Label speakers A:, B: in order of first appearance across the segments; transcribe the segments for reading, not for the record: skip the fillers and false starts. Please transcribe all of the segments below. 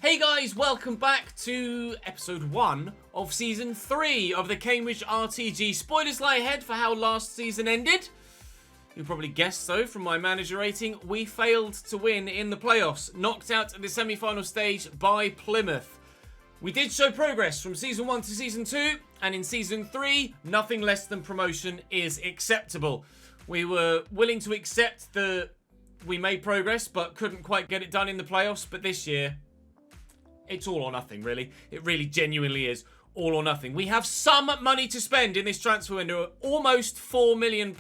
A: Hey guys, welcome back to episode 1 of season 3 of the Cambridge RTG. Spoilers lie ahead for how last season ended. You probably guessed so from my manager rating. We failed to win in the playoffs, knocked out at the semi-final stage by Plymouth. We did show progress from season 1 to season 2, and in season 3, nothing less than promotion is acceptable. We were willing to accept that we made progress, but couldn't quite get it done in the playoffs, but this year, it's all or nothing, really. It really genuinely is all or nothing. We have some money to spend in this transfer window, almost £4 million.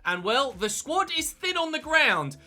A: And, well, the squad is thin on the ground.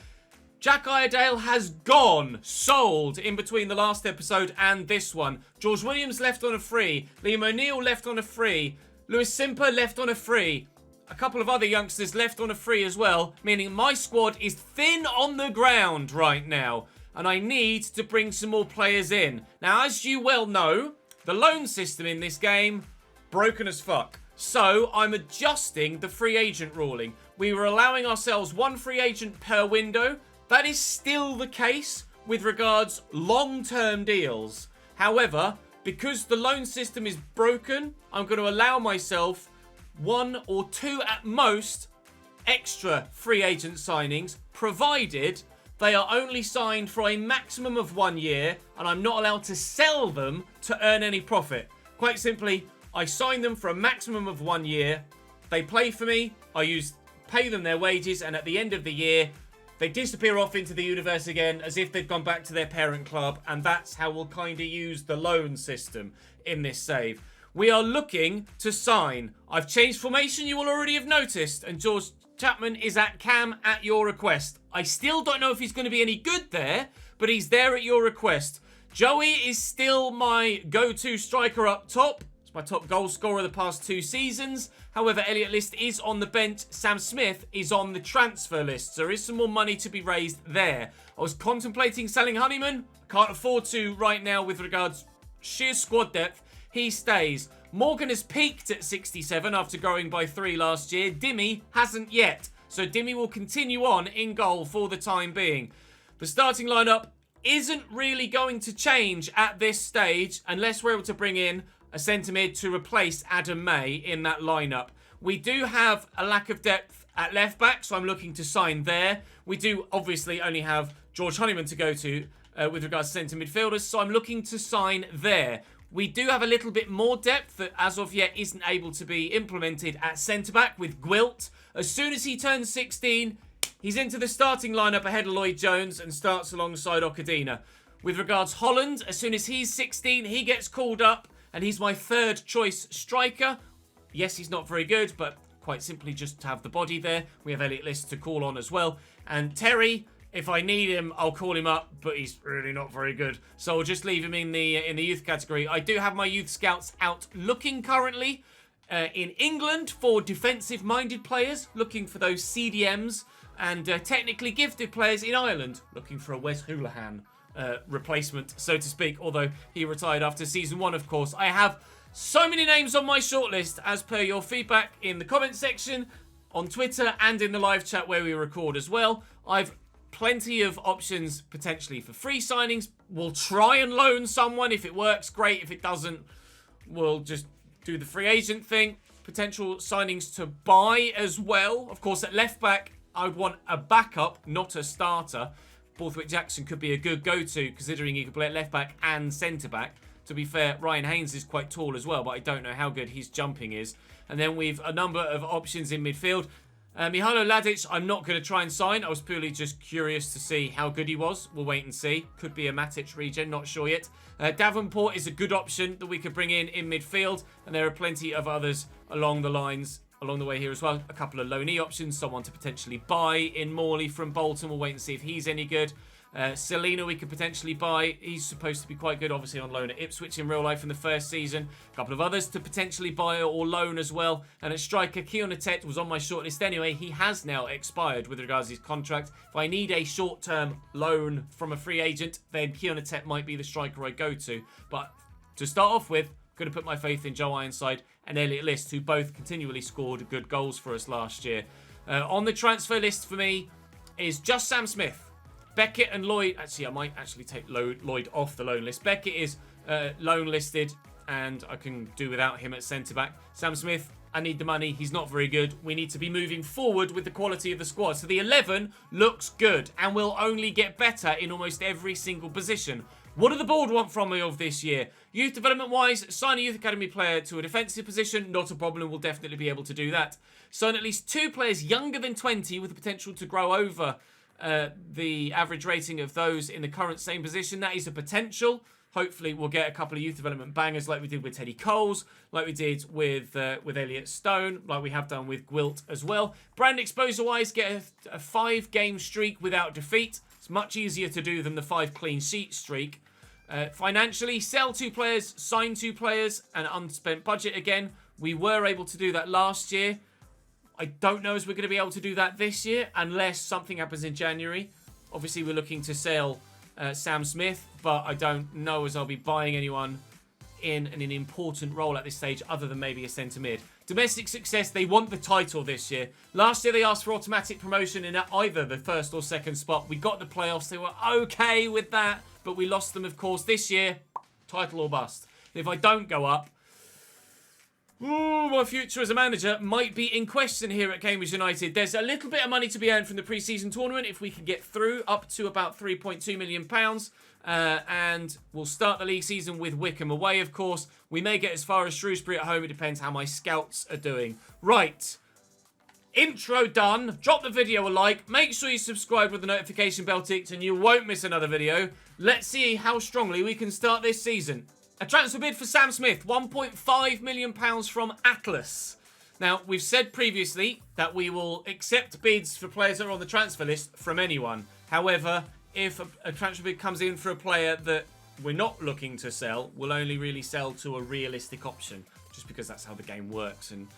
A: Jack Iredale has gone, sold, in between the last episode and this one. George Williams left on a free. Liam O'Neill left on a free. Lewis Simper left on a free. A couple of other youngsters left on a free as well, meaning my squad is thin on the ground right now. And I need to bring some more players in. Now, as you well know, the loan system in this game, broken as fuck. So, I'm adjusting the free agent ruling. We were allowing ourselves one free agent per window. That is still the case with regards long-term deals. However, because the loan system is broken, I'm going to allow myself 1 or 2 at most extra free agent signings, provided they are only signed for a maximum of 1 year, and I'm not allowed to sell them to earn any profit. Quite simply, I sign them for a maximum of 1 year. They play for me. I pay them their wages, and at the end of the year, they disappear off into the universe again as if they've gone back to their parent club, and that's how we'll kind of use the loan system in this save. We are looking to sign. I've changed formation, you will already have noticed, and George Chapman is at cam at your request. I still don't know if he's going to be any good there, but he's there at your request. Joey is still my go-to striker up top. He's my top goal scorer the past 2 seasons. However, Elliot List is on the bench. Sam Smith is on the transfer list. So there is some more money to be raised there. I was contemplating selling Honeyman. Can't afford to right now with regards sheer squad depth. He stays. Morgan has peaked at 67 after growing by 3 last year. Dimmy hasn't yet. So Dimmy will continue on in goal for the time being. The starting lineup isn't really going to change at this stage unless we're able to bring in a centre mid to replace Adam May in that lineup. We do have a lack of depth at left back, so I'm looking to sign there. We do obviously only have George Honeyman to go to with regards to centre midfielders, so I'm looking to sign there. We do have a little bit more depth that as of yet isn't able to be implemented at centre-back with Gwilt. As soon as he turns 16, he's into the starting lineup ahead of Lloyd Jones and starts alongside Okadina. With regards Holland, as soon as he's 16, he gets called up and he's my 3rd choice striker. Yes, he's not very good, but quite simply just to have the body there. We have Elliot List to call on as well. And Terry, if I need him, I'll call him up, but he's really not very good. So I'll just leave him in the youth category. I do have my youth scouts out looking currently in England for defensive-minded players, looking for those CDMs, and technically gifted players in Ireland, looking for a Wes Houlihan replacement, so to speak, although he retired after season 1, of course. I have so many names on my shortlist as per your feedback in the comment section, on Twitter, and in the live chat where we record as well. I've plenty of options potentially for free signings. We'll try and loan someone. If it works, great. If it doesn't, we'll just do the free agent thing. Potential signings to buy as well. Of course, at left back, I would want a backup, not a starter. Borthwick Jackson could be a good go-to, considering he could play at left back and centre back. To be fair, Ryan Haynes is quite tall as well, but I don't know how good his jumping is. And then we've a number of options in midfield. Mihailo Ladic, I'm not going to try and sign. I was purely just curious to see how good he was. We'll wait and see. Could be a Matic regen, not sure yet. Davenport is a good option that we could bring in midfield. And there are plenty of others along the way here as well. A couple of loanee options. Someone to potentially buy in Morley from Bolton. We'll wait and see if he's any good. Selena we could potentially buy. He's supposed to be quite good, obviously on loan at Ipswich in real life in the first season. A couple of others to potentially buy or loan as well. And at striker, Keona Tet was on my shortlist anyway. He has now expired with regards to his contract. If I need a short-term loan from a free agent, then Keona Tet might be the striker I go to. But to start off with, I'm going to put my faith in Joe Ironside and Elliot List, who both continually scored good goals for us last year. On the transfer list for me is just Sam Smith. Beckett and Lloyd. Actually, I might actually take Lloyd off the loan list. Beckett is loan listed, and I can do without him at centre-back. Sam Smith, I need the money. He's not very good. We need to be moving forward with the quality of the squad. So the 11 looks good and will only get better in almost every single position. What do the board want from me of this year? Youth development-wise, sign a youth academy player to a defensive position. Not a problem. We'll definitely be able to do that. Sign at least 2 players younger than 20 with the potential to grow over the average rating of those in the current same position. That is a potential. Hopefully, we'll get a couple of youth development bangers like we did with Teddy Coles, like we did with Elliot Stone, like we have done with Gwilt as well. Brand exposure-wise, get a 5-game streak without defeat. It's much easier to do than the 5 clean sheet streak. Financially, sell 2 players, sign 2 players, and unspent budget again. We were able to do that last year. I don't know if we're going to be able to do that this year unless something happens in January. Obviously, we're looking to sell Sam Smith, but I don't know as I'll be buying anyone in an important role at this stage other than maybe a centre mid. Domestic success, they want the title this year. Last year they asked for automatic promotion in either the first or second spot. We got the playoffs, they were okay with that, but we lost them of course. This year, title or bust. If I don't go up, my future as a manager might be in question here at Cambridge United. There's a little bit of money to be earned from the pre-season tournament if we can get through up to about £3.2 million. And we'll start the league season with Wycombe away, of course. We may get as far as Shrewsbury at home. It depends how my scouts are doing. Right. Intro done. Drop the video a like. Make sure you subscribe with the notification bell ticked and you won't miss another video. Let's see how strongly we can start this season. A transfer bid for Sam Smith, £1.5 million from Atlas. Now, we've said previously that we will accept bids for players that are on the transfer list from anyone. However, if a transfer bid comes in for a player that we're not looking to sell, we'll only really sell to a realistic option, just because that's how the game works. And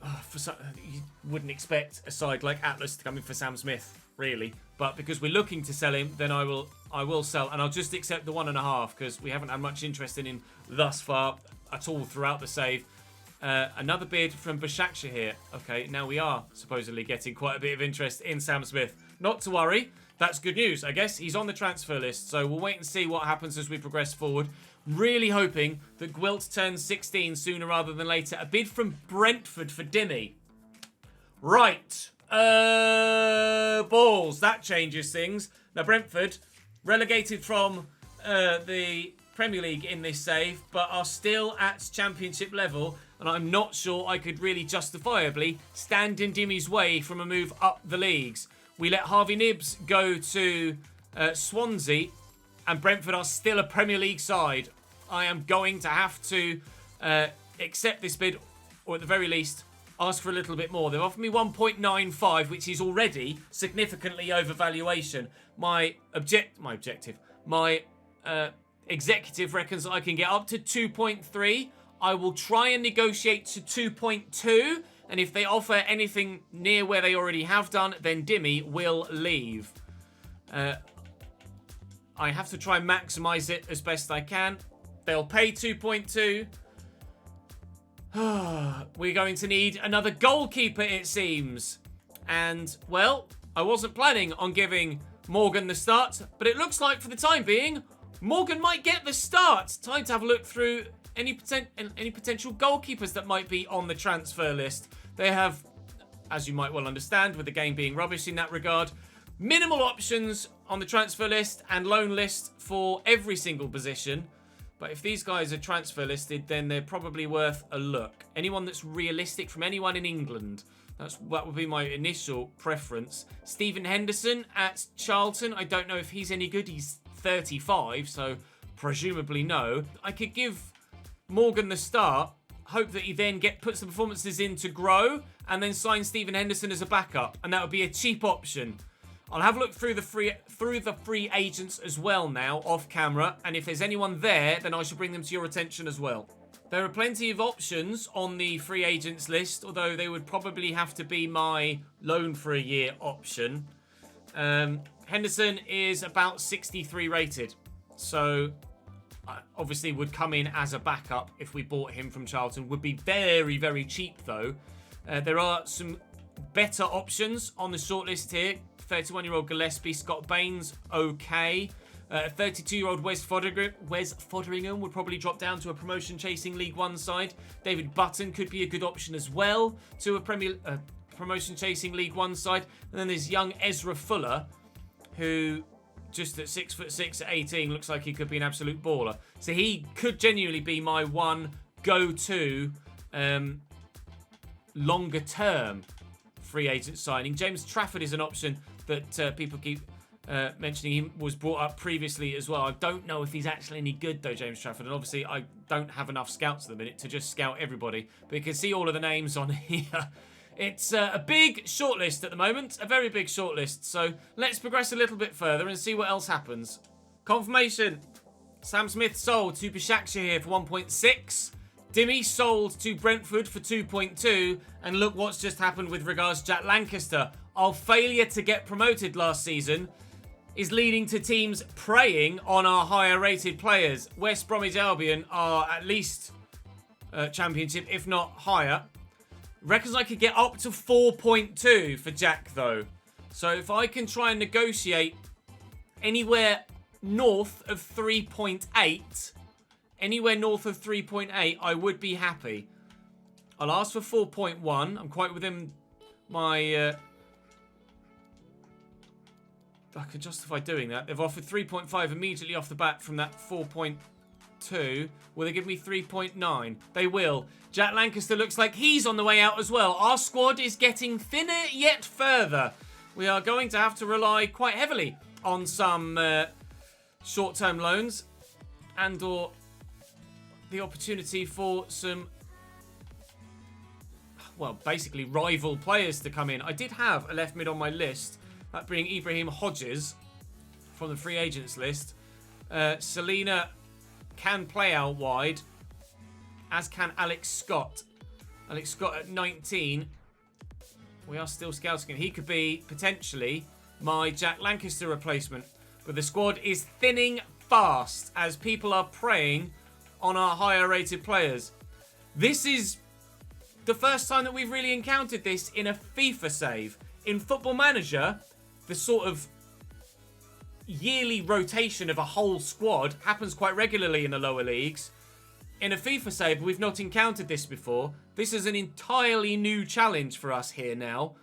A: you wouldn't expect a side like Atlas to come in for Sam Smith, really. But because we're looking to sell him, then I will sell, and I'll just accept the 1.5 because we haven't had much interest in him thus far at all throughout the save. Another bid from Başakşehir here. Okay, now we are supposedly getting quite a bit of interest in Sam Smith. Not to worry, that's good news. I guess he's on the transfer list, so we'll wait and see what happens as we progress forward. Really hoping that Gwilt turns 16 sooner rather than later. A bid from Brentford for Dimmy. Right. Balls. That changes things. Now, Brentford, relegated from the Premier League in this save, but are still at Championship level, and I'm not sure I could really justifiably stand in Dimmy's way from a move up the leagues. We let Harvey Nibbs go to Swansea, and Brentford are still a Premier League side. I am going to have to accept this bid, or at the very least, ask for a little bit more. They've offered me 1.95, which is already significantly over valuation. My executive reckons that I can get up to 2.3. I will try and negotiate to 2.2, and if they offer anything near where they already have done, then Dimmy will leave. I have to try and maximise it as best I can. They'll pay 2.2. We're going to need another goalkeeper, it seems. And, well, I wasn't planning on giving Morgan the start, but it looks like for the time being, Morgan might get the start. Time to have a look through any potential goalkeepers that might be on the transfer list. They have, as you might well understand, with the game being rubbish in that regard, minimal options on the transfer list and loan list for every single position. But if these guys are transfer listed, then they're probably worth a look. Anyone that's realistic from anyone in England. That would be my initial preference. Stephen Henderson at Charlton. I don't know if he's any good. He's 35, so presumably no. I could give Morgan the start, hope that he then puts the performances in to grow, and then sign Stephen Henderson as a backup. And that would be a cheap option. I'll have a look through the free agents as well now, off camera. And if there's anyone there, then I should bring them to your attention as well. There are plenty of options on the free agents list, although they would probably have to be my loan for a year option. Henderson is about 63 rated. So, obviously would come in as a backup if we bought him from Charlton. Would be very, very cheap though. There are some better options on the shortlist here. 31-year-old Gillespie. Scott Baines, okay. 32-year-old Wes Foderingham would probably drop down to a promotion-chasing League One side. David Button could be a good option as well to a promotion-chasing League One side. And then there's young Ezra Fuller, who just at 6'6" at 18 looks like he could be an absolute baller. So he could genuinely be my one go-to longer-term free agent signing. James Trafford is an option that people keep mentioning. He was brought up previously as well. I don't know if he's actually any good though, James Trafford, and obviously I don't have enough scouts at the minute to just scout everybody, but you can see all of the names on here. It's a big shortlist at the moment, a very big shortlist, so let's progress a little bit further and see what else happens. Confirmation. Sam Smith sold to Başakşehir for 1.6. Dimmy sold to Brentford for 2.2, and look what's just happened with regards to Jack Lancaster. Our failure to get promoted last season is leading to teams preying on our higher rated players. West Bromwich Albion are at least Championship, if not higher. Reckons I could get up to 4.2 for Jack though. So if I can try and negotiate anywhere north of 3.8, I would be happy. I'll ask for 4.1. I'm quite within my... I could justify doing that. They've offered 3.5 immediately off the bat from that 4.2. Will they give me 3.9? They will. Jack Lancaster looks like he's on the way out as well. Our squad is getting thinner yet further. We are going to have to rely quite heavily on some short-term loans and or the opportunity for some, well, basically rival players to come in. I did have a left mid on my list, that being Ibrahim Hodges from the free agents list. Selena can play out wide, as can Alex Scott. Alex Scott at 19. We are still scouting him. He could be potentially my Jack Lancaster replacement. But the squad is thinning fast as people are preying on our higher rated players. This is the first time that we've really encountered this in a FIFA save. In Football Manager, the sort of yearly rotation of a whole squad happens quite regularly in the lower leagues. In a FIFA save, we've not encountered this before. This is an entirely new challenge for us here now.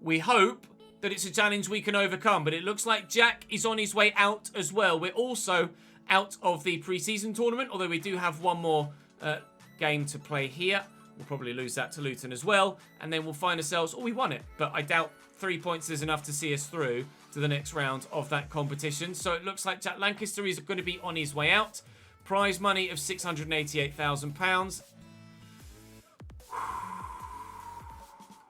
A: We hope that it's a challenge we can overcome, but it looks like Jack is on his way out as well. We're also out of the pre-season tournament, although we do have one more game to play here. We'll probably lose that to Luton as well, and then we'll find ourselves... Oh, we won it, but I doubt 3 points is enough to see us through to the next round of that competition. So it looks like Jack Lancaster is going to be on his way out. Prize money of £688,000.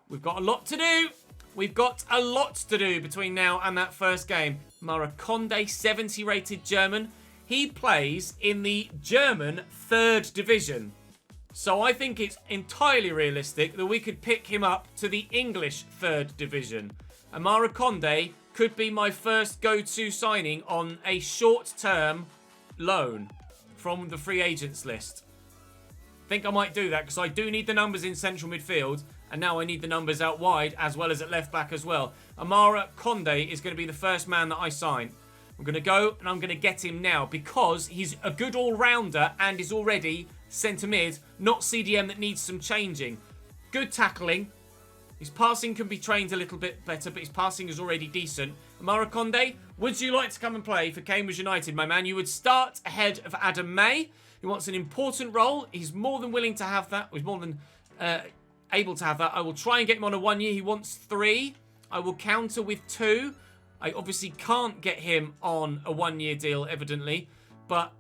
A: We've got a lot to do. We've got a lot to do between now and that first game. Mara Conde, 70 rated German. He plays in the German 3rd division. So I think it's entirely realistic that we could pick him up to the English 3rd division. Amara Conde could be my first go-to signing on a short-term loan from the free agents list. I think I might do that because I do need the numbers in central midfield, and now I need the numbers out wide as well as at left back as well. Amara Conde is going to be the first man that I sign. I'm going to go and I'm going to get him now because he's a good all-rounder and is already centre mid, not CDM that needs some changing. Good tackling. His passing can be trained a little bit better, but his passing is already decent. Amara Conde, would you like to come and play for Cambridge United, my man? You would start ahead of Adam May, who wants an important role. He's more than willing to have that. He's more than able to have that. I will try and get him on a 1 year. He wants 3. I will counter with 2. I obviously can't get him on a 1 year deal, evidently, but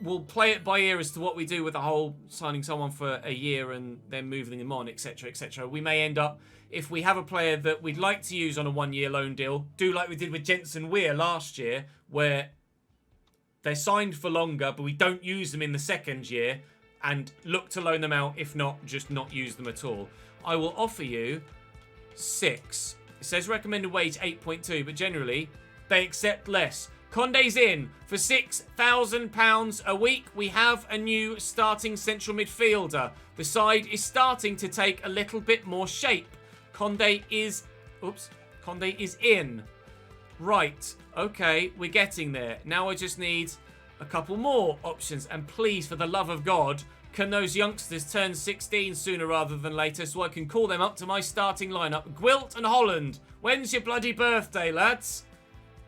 A: we'll play it by ear as to what we do with the whole signing someone for a year and then moving them on, etc., etc. We may end up, if we have a player that we'd like to use on a 1 year loan deal, do like we did with Jensen Weir last year, where they're signed for longer, but we don't use them in the 2nd year and look to loan them out, if not, just not use them at all. I will offer you 6. It says recommended wage 8.2, but generally, they accept less. Conde's in for £6,000 a week. We have a new starting central midfielder. The side is starting to take a little bit more shape. Conde is Conde is in. Right. Okay, we're getting there. Now I just need a couple more options. And please, for the love of God, can those youngsters turn 16 sooner rather than later so I can call them up to my starting lineup? Gwilt and Holland. When's your bloody birthday, lads?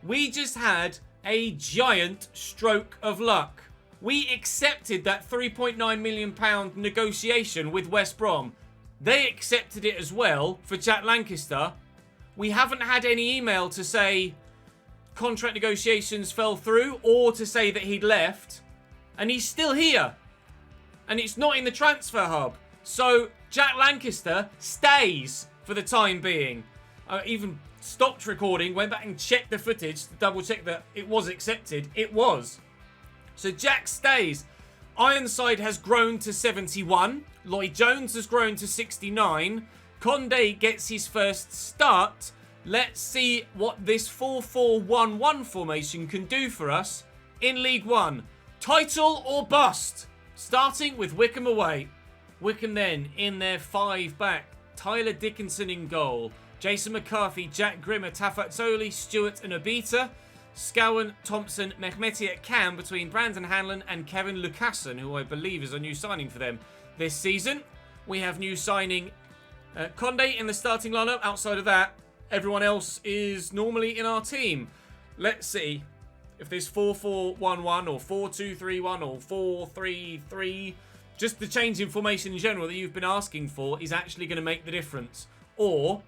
A: We just had a giant stroke of luck. We accepted that £3.9 million negotiation with West Brom. They accepted it as well for Jack Lancaster. We haven't had any email to say contract negotiations fell through or to say that he'd left. And he's still here. And it's not in the transfer hub. So Jack Lancaster stays for the time being. I even stopped recording, went back and checked the footage to double check that it was accepted. It was. So Jack stays. Ironside has grown to 71. Lloyd Jones has grown to 69. Conde gets his first start. Let's see what this 4-4-1-1 formation can do for us in League One. Title or bust? Starting with Wycombe away. Wycombe then in their 5-back. Tyler Dickinson in goal. Jason McCarthy, Jack Grimmer, Tafazzoli, Stewart and Obita. Scowen, Thompson, Mehmeti at cam between Brandon Hanlon and Kevin Lucassen, who I believe is a new signing for them this season. We have new signing Conde in the starting lineup. Outside of that, everyone else is normally in our team. Let's see if this 4-4-1-1 or 4-2-3-1 or 4-3-3, just the change in formation in general that you've been asking for, is actually going to make the difference. Or,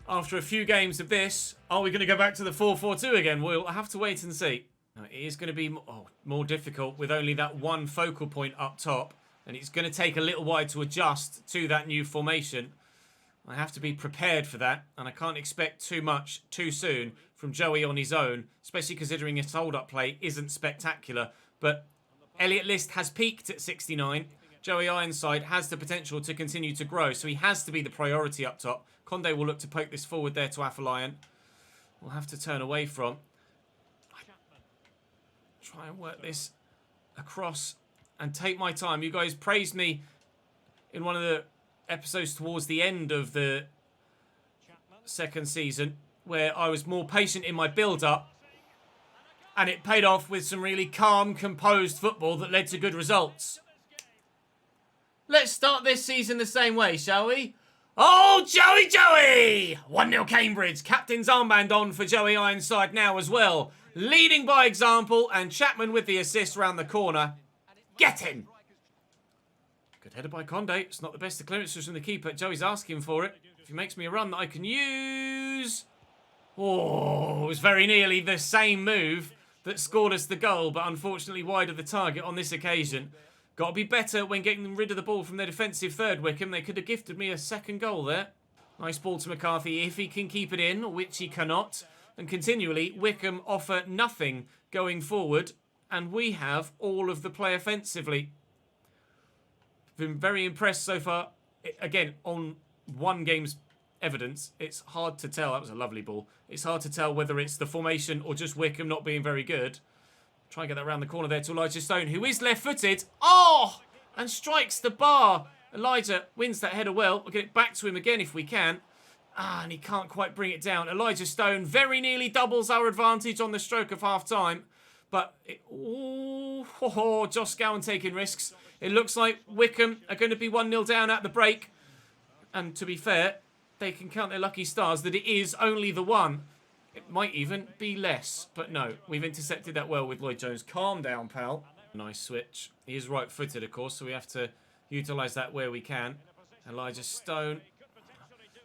A: after a few games of this, are we going to go back to the 4-4-2 again? We'll have to wait and see. It is going to be more difficult with only that one focal point up top. And it's going to take a little while to adjust to that new formation. I have to be prepared for that. And I can't expect too much too soon from Joey on his own. Especially considering his hold-up play isn't spectacular. But Elliot List has peaked at 69. Joey Ironside has the potential to continue to grow. So he has to be the priority up top. Conde will look to poke this forward there to Afolayan. We'll have to turn away from. Try and work this across and take my time. You guys praised me in one of the episodes towards the end of the second season where I was more patient in my build-up. And it paid off with some really calm, composed football that led to good results. Let's start this season the same way, shall we? Oh, Joey! 1-0 Cambridge. Captain's armband on for Joey Ironside now as well. Leading by example, and Chapman with the assist round the corner. Get in! Good header by Conde. It's not the best of clearances from the keeper. Joey's asking for it. If he makes me a run that I can use... Oh, it was very nearly the same move that scored us the goal, but unfortunately wide of the target on this occasion. Got to be better when getting rid of the ball from their defensive third, Wycombe. They could have gifted me a second goal there. Nice ball to McCarthy if he can keep it in, which he cannot. And continually, Wycombe offer nothing going forward. And we have all of the play offensively. Been very impressed so far. Again, on one game's evidence, it's hard to tell. That was a lovely ball. It's hard to tell whether it's the formation or just Wycombe not being very good. Try and get that around the corner there to Elijah Stone, who is left-footed. Oh! And strikes the bar. Elijah wins that header well. We'll get it back to him again if we can. And he can't quite bring it down. Elijah Stone very nearly doubles our advantage on the stroke of half-time. But, Josh Scowen taking risks. It looks like Wycombe are going to be 1-0 down at the break. And to be fair, they can count their lucky stars that it is only the one. It might even be less. But no, we've intercepted that well with Lloyd Jones. Calm down, pal. Nice switch. He is right-footed, of course, so we have to utilise that where we can. Elijah Stone.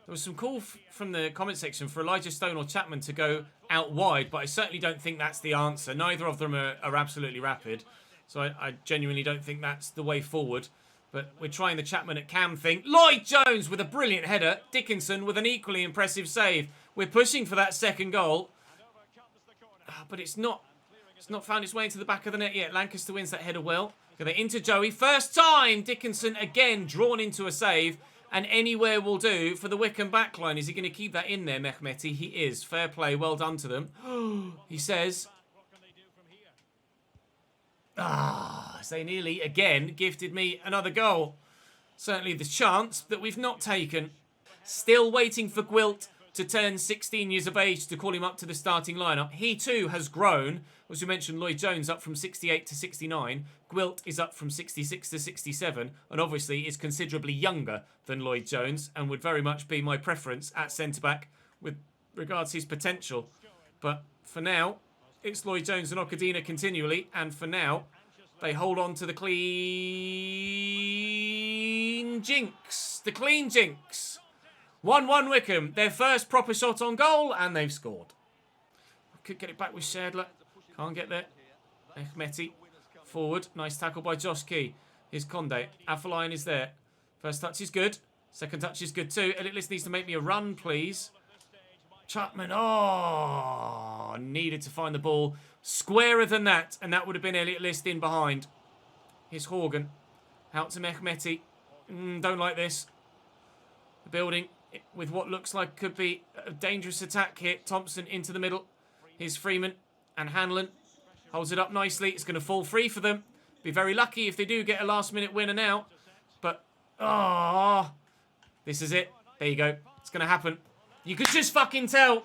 A: There was some call from the comment section for Elijah Stone or Chapman to go out wide, but I certainly don't think that's the answer. Neither of them are absolutely rapid. So I genuinely don't think that's the way forward. But we're trying the Chapman at cam thing. Lloyd Jones with a brilliant header. Dickinson with an equally impressive save. We're pushing for that second goal. But it's not found its way into the back of the net yet. Lancaster wins that header well. Get it into Joey. First time. Dickinson again drawn into a save. And anywhere will do for the Wycombe backline. Is he going to keep that in there, Mehmeti? He is. Fair play. Well done to them. He says... they nearly, again, gifted me another goal. Certainly the chance that we've not taken. Still waiting for Gwilt to turn 16 years of age to call him up to the starting lineup. He too has grown. As we mentioned, Lloyd Jones up from 68 to 69. Gwilt is up from 66 to 67. And obviously is considerably younger than Lloyd Jones and would very much be my preference at centre-back with regards to his potential. But for now, it's Lloyd Jones and Okadina continually. And for now, they hold on to the clean jinx. The clean jinx. 1-1 Wycombe. Their first proper shot on goal, and they've scored. Could get it back with Sherdler. Can't get there. Ahmeti. Forward. Nice tackle by Josh Key. Here's Conde. Afolayan is there. First touch is good. Second touch is good too. Elitist needs to make me a run, please. Chapman. Oh, needed to find the ball squarer than that, and that would have been Elliot List in behind. Here's Horgan. Out to Mehmeti. Don't like this. The building with what looks like could be a dangerous attack here. Thompson into the middle. Here's Freeman and Hanlon. Holds it up nicely. It's going to fall free for them. Be very lucky if they do get a last-minute winner now. But, this is it. There you go. It's going to happen. You could just fucking tell.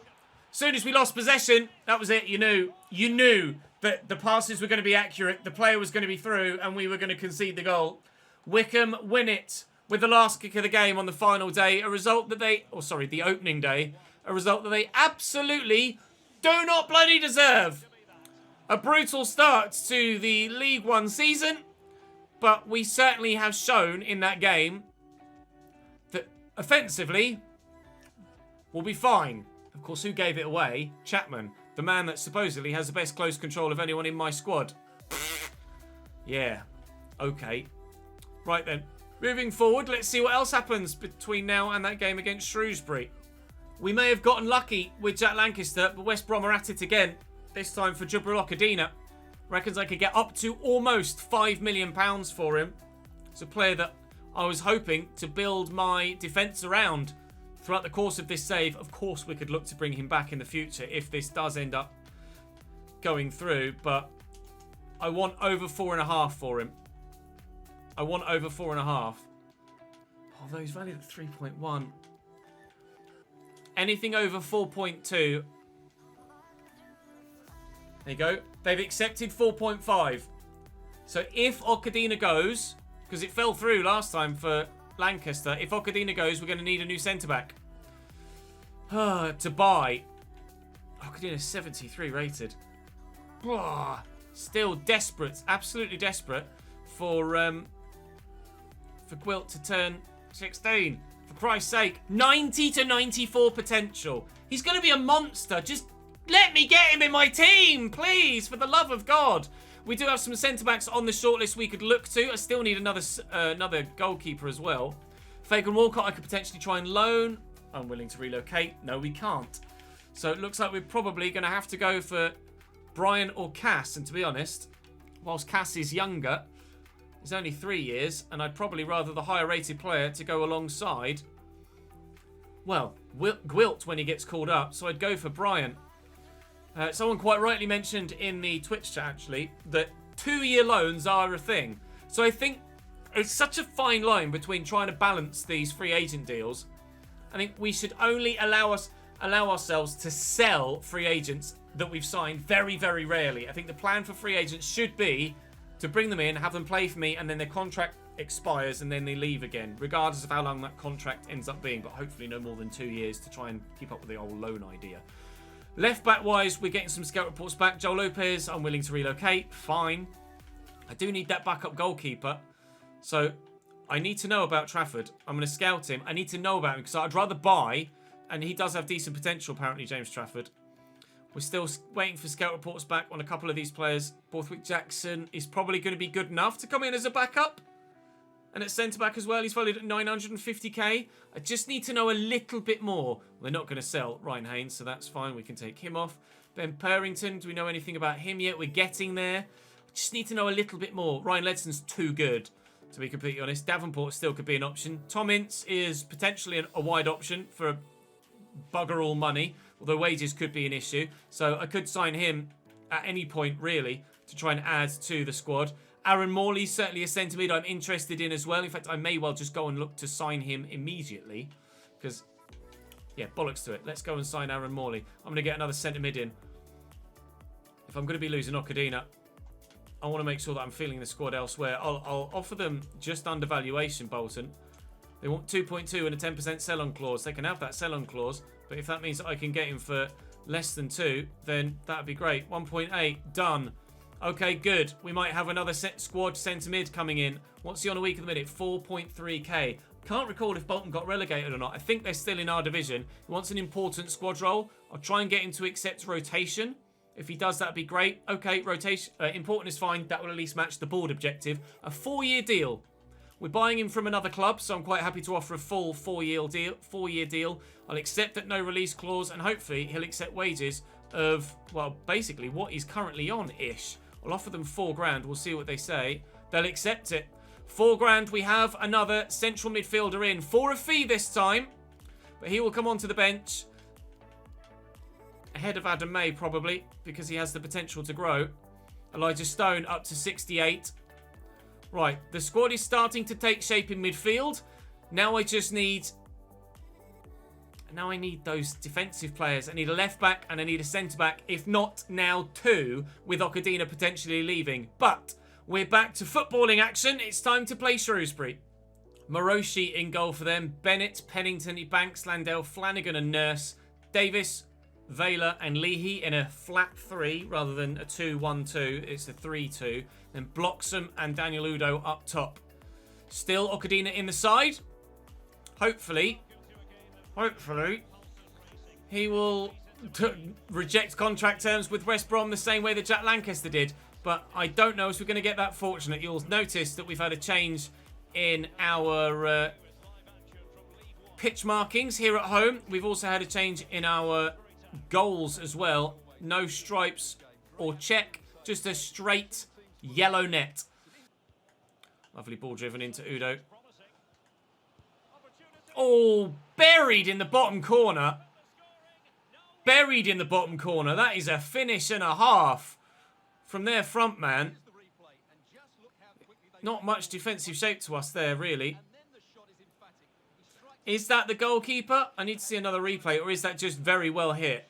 A: As soon as we lost possession, that was it. You knew. You knew that the passes were going to be accurate. The player was going to be through, and we were going to concede the goal. Wycombe win it with the last kick of the game on the final day. A result that they... the opening day. A result that they absolutely do not bloody deserve. A brutal start to the League One season. But we certainly have shown in that game that offensively we'll be fine. Of course, who gave it away? Chapman. The man that supposedly has the best close control of anyone in my squad. Yeah. Okay. Right then. Moving forward, let's see what else happens between now and that game against Shrewsbury. We may have gotten lucky with Jack Lancaster, but West Brom are at it again. This time for Jubril Okadina. Reckons I could get up to almost £5 million for him. It's a player that I was hoping to build my defence around throughout the course of this save. Of course, we could look to bring him back in the future if this does end up going through, but I want over 4.5 for him. I want over 4.5. Although he's valued at 3.1. Anything over 4.2. There you go. They've accepted 4.5. So if Okadina goes, because it fell through last time for Lancaster, if Okadina goes, we're going to need a new centre-back. To buy. Okadina's 73 rated. Still desperate, absolutely desperate for Gwilt to turn 16. For Christ's sake, 90 to 94 potential. He's going to be a monster. Just let me get him in my team, please, for the love of God. We do have some centre-backs on the shortlist we could look to. I still need another goalkeeper as well. Fagan Walcott I could potentially try and loan. I'm willing to relocate. No, we can't. So it looks like we're probably going to have to go for Brian or Cass. And to be honest, whilst Cass is younger, he's only 3 years, and I'd probably rather the higher-rated player to go alongside, well, Gwilt when he gets called up. So I'd go for Brian. Someone quite rightly mentioned in the Twitch chat, actually, that 2-year loans are a thing. So I think it's such a fine line between trying to balance these free agent deals. I think we should only allow ourselves to sell free agents that we've signed very, very rarely. I think the plan for free agents should be to bring them in, have them play for me, and then their contract expires and then they leave again, regardless of how long that contract ends up being, but hopefully no more than 2 years to try and keep up with the old loan idea. Left back wise, we're getting some scout reports back. Joel Lopez, I'm willing to relocate. Fine. I do need that backup goalkeeper. So I need to know about Trafford. I'm going to scout him. I need to know about him because I'd rather buy, and he does have decent potential apparently, James Trafford. We're still waiting for scout reports back on a couple of these players. Borthwick Jackson is probably going to be good enough to come in as a backup. And at centre-back as well, he's valued at 950k. I just need to know a little bit more. They're not going to sell Ryan Haynes, so that's fine. We can take him off. Ben Purrington, do we know anything about him yet? We're getting there. I just need to know a little bit more. Ryan Ledson's too good, to be completely honest. Davenport still could be an option. Tom Ince is potentially a wide option for bugger all money, although wages could be an issue. So I could sign him at any point, really, to try and add to the squad. Aaron Morley's certainly a centre mid I'm interested in as well. In fact, I may well just go and look to sign him immediately because Yeah, bollocks to it. Let's go and sign Aaron Morley. I'm going to get another centre mid in. If I'm going to be losing Okadina, I want to make sure that I'm feeling the squad elsewhere. I'll offer them just under valuation, Bolton. They want 2.2 and a 10% sell-on clause. They can have that sell-on clause, but if that means that I can get him for less than 2, then that would be great. 1.8, done. Okay, good. We might have another squad centre mid coming in. What's he on a week at the minute? 4.3k. Can't recall if Bolton got relegated or not. I think they're still in our division. He wants an important squad role. I'll try and get him to accept rotation. If he does, that'd be great. Okay, rotation. Important is fine. That will at least match the board objective. A 4-year deal. We're buying him from another club, so I'm quite happy to offer a full 4-year deal. I'll accept that no release clause, and hopefully he'll accept wages of, well, basically what he's currently on-ish. I'll offer them 4 grand. We'll see what they say. They'll accept it. 4 grand. We have another central midfielder in for a fee this time, but he will come onto the bench ahead of Adam May probably because he has the potential to grow. Elijah Stone up to 68. Right, the squad is starting to take shape in midfield. Now I just need... Now I need those defensive players. I need a left back and I need a centre back. If not, now 2 with Okadina potentially leaving. But we're back to footballing action. It's time to play Shrewsbury. Moroshi in goal for them. Bennett, Pennington, Banks, Landell, Flanagan and Nurse. Davis, Vela and Leahy in a flat 3 rather than a 2-1-2. It's a 3-2. Then Bloxham and Daniel Udo up top. Still Okadina in the side. Hopefully, he will reject contract terms with West Brom the same way that Jack Lancaster did. But I don't know if we're going to get that fortunate. You'll notice that we've had a change in our pitch markings here at home. We've also had a change in our goals as well. No stripes or check, just a straight yellow net. Lovely ball driven into Udo. Oh, buried in the bottom corner. Buried in the bottom corner. That is a finish and a half from their front man. Not much defensive shape to us there, really. Is that the goalkeeper? I need to see another replay, or is that just very well hit?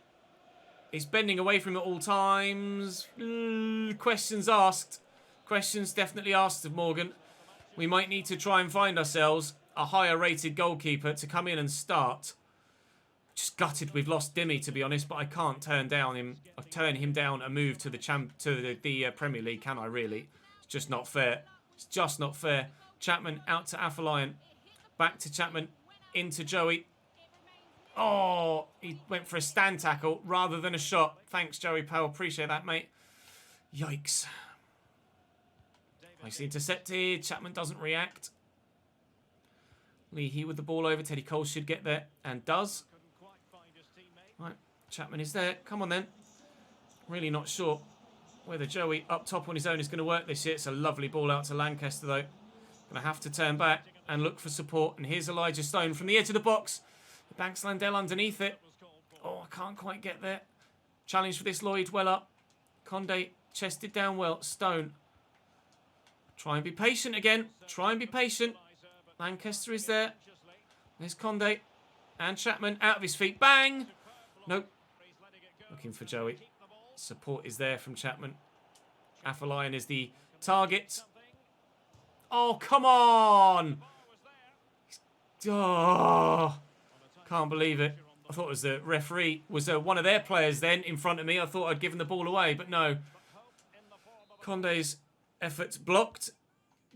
A: He's bending away from it at all times. Questions asked. Questions definitely asked of Morgan. We might need to try and find ourselves a higher rated goalkeeper to come in and start. Just gutted we've lost Dimmy, to be honest, but I can't turn him down a move to the Premier League, can I really? It's just not fair. It's just not fair. Chapman out to Afolayan. Back to Chapman. Into Joey. Oh, he went for a stand tackle rather than a shot. Thanks, Joey Powell. Appreciate that, mate. Yikes. Nicely intercepted. Chapman doesn't react. Leahy with the ball over. Teddy Cole should get there and does. Right, Chapman is there. Come on then. Really not sure whether Joey up top on his own is going to work this year. It's a lovely ball out to Lancaster though. Going to have to turn back and look for support. And here's Elijah Stone from the edge of the box. Banks Landell underneath it. Oh, I can't quite get there. Challenge for this Lloyd. Well up. Conde chested down well. Stone. Try and be patient again. Try and be patient. Lancaster is there. There's Conde. And Chapman out of his feet. Bang! Nope. Looking for Joey. Support is there from Chapman. Afolayan is the target. Oh, come on! Oh, can't believe it. I thought it was the referee. Was one of their players then in front of me. I thought I'd given the ball away, but no. Conde's efforts blocked.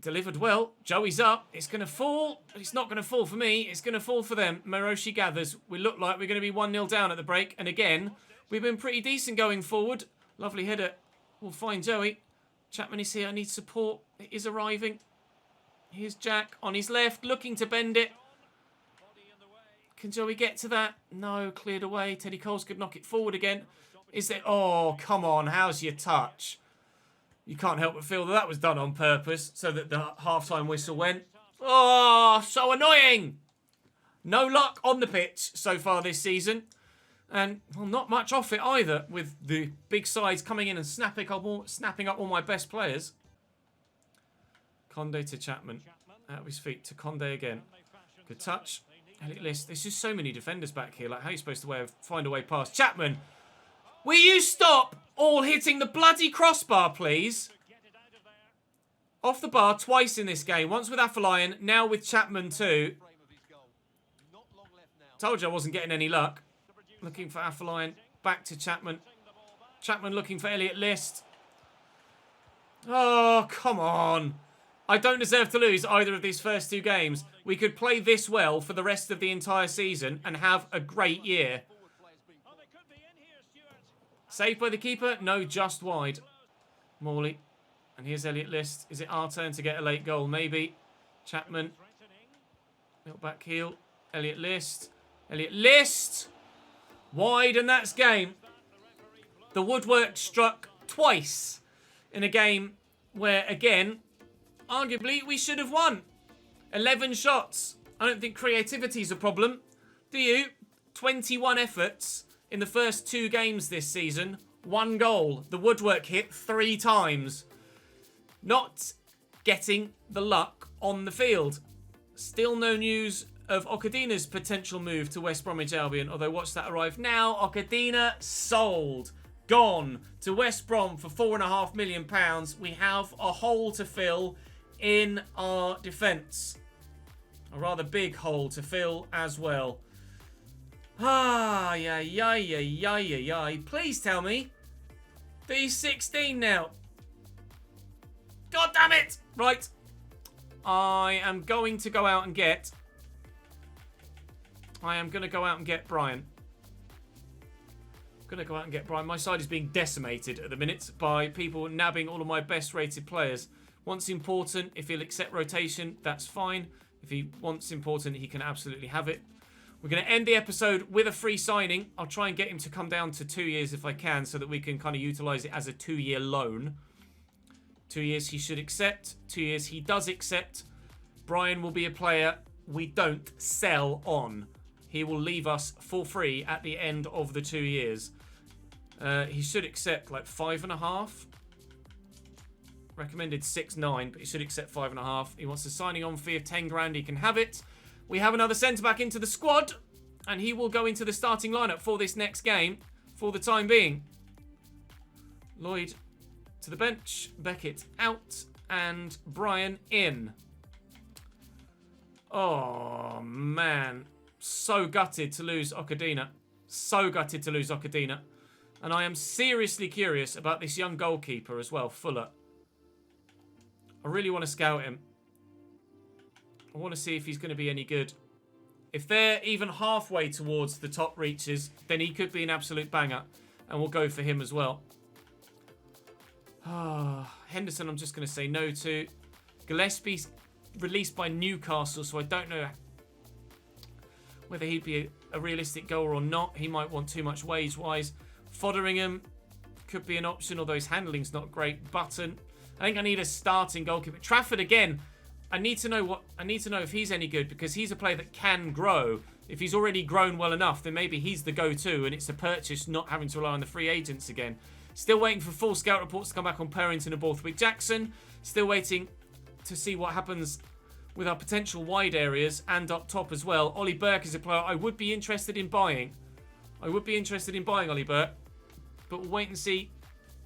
A: Delivered well. Joey's up. It's going to fall. But it's not going to fall for me. It's going to fall for them. Moroshi gathers. We look like we're going to be 1-0 down at the break. And again, we've been pretty decent going forward. Lovely header. We'll find Joey. Chapman is here. I need support. It is arriving. Here's Jack on his left, looking to bend it. Can Joey get to that? No, cleared away. Teddy Coles could knock it forward again. Is there... Oh, come on. How's your touch? You can't help but feel that was done on purpose so that the half-time whistle went. Oh, so annoying. No luck on the pitch so far this season. And, well, not much off it either, with the big sides coming in and snapping up all my best players. Conde to Chapman. Out of his feet to Conde again. Good touch. Elliot List. There's just so many defenders back here. Like, how are you supposed to find a way past? Chapman, will you stop all hitting the bloody crossbar, please? Off the bar twice in this game. Once with Afolayan, now with Chapman too. Told you I wasn't getting any luck. Looking for Afolayan. Back to Chapman. Chapman looking for Elliot List. Oh, come on. I don't deserve to lose either of these first two games. We could play this well for the rest of the entire season and have a great year. Saved by the keeper? No, just wide. Morley. And here's Elliot List. Is it our turn to get a late goal? Maybe. Chapman. Little back heel. Elliot List. Elliot List. Wide, and that's game. The woodwork struck twice in a game where, again, arguably we should have won. 11 shots. I don't think creativity is a problem. Do you? 21 efforts in the first two games this season. 1 goal. The woodwork hit 3 times. Not getting the luck on the field. Still no news of Okadina's potential move to West Bromwich Albion, although watch that arrive now. Okadina sold. Gone to West Brom for £4.5 million. We have a hole to fill in our defence. A rather big hole to fill as well. Please tell me that he's 16 now. God damn it! Right. I am going to go out and get... Brian. My side is being decimated at the minute by people nabbing all of my best rated players. Wants important. If he'll accept rotation, that's fine. If he wants important, he can absolutely have it. We're going to end the episode with a free signing. I'll try and get him to come down to 2 years if I can, so that we can kind of utilise it as a 2-year loan. 2 years he should accept. 2 years he does accept. Brian will be a player we don't sell on. He will leave us for free at the end of the 2 years. He should accept like 5.5. Recommended 6.9, but he should accept 5.5. He wants a signing on fee of 10 grand. He can have it. We have another centre-back into the squad, and he will go into the starting lineup for this next game for the time being. Lloyd to the bench, Beckett out, and Brian in. Oh, man. So gutted to lose Okadina. So gutted to lose Okadina. And I am seriously curious about this young goalkeeper as well, Fuller. I really want to scout him. I want to see if he's going to be any good. If they're even halfway towards the top reaches, then he could be an absolute banger. And we'll go for him as well. Henderson, I'm just going to say no to. Gillespie's released by Newcastle, so I don't know whether he'd be a realistic goer or not. He might want too much wage-wise. Fotheringham could be an option, although his handling's not great. Button. I think I need a starting goalkeeper. Trafford again. I need to know if he's any good, because he's a player that can grow. If he's already grown well enough, then maybe he's the go-to, and it's a purchase, not having to rely on the free agents again. Still waiting for full scout reports to come back on Perrington and Borthwick Jackson. Still waiting to see what happens with our potential wide areas and up top as well. Ollie Burke is a player I would be interested in buying. Ollie Burke. But we'll wait and see.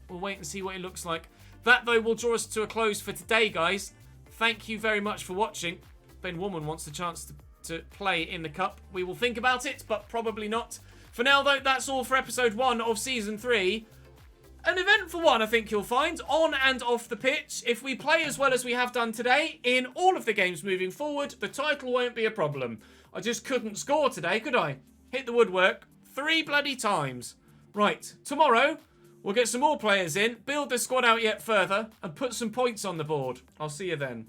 A: We'll wait and see what it looks like. That, though, will draw us to a close for today, guys. Thank you very much for watching. Ben Woolman wants the chance to play in the Cup. We will think about it, but probably not. For now, though, that's all for episode 1 of Season 3. An eventful one, I think you'll find, on and off the pitch. If we play as well as we have done today, in all of the games moving forward, the title won't be a problem. I just couldn't score today, could I? Hit the woodwork 3 bloody times. Right, tomorrow, we'll get some more players in, build the squad out yet further, and put some points on the board. I'll see you then.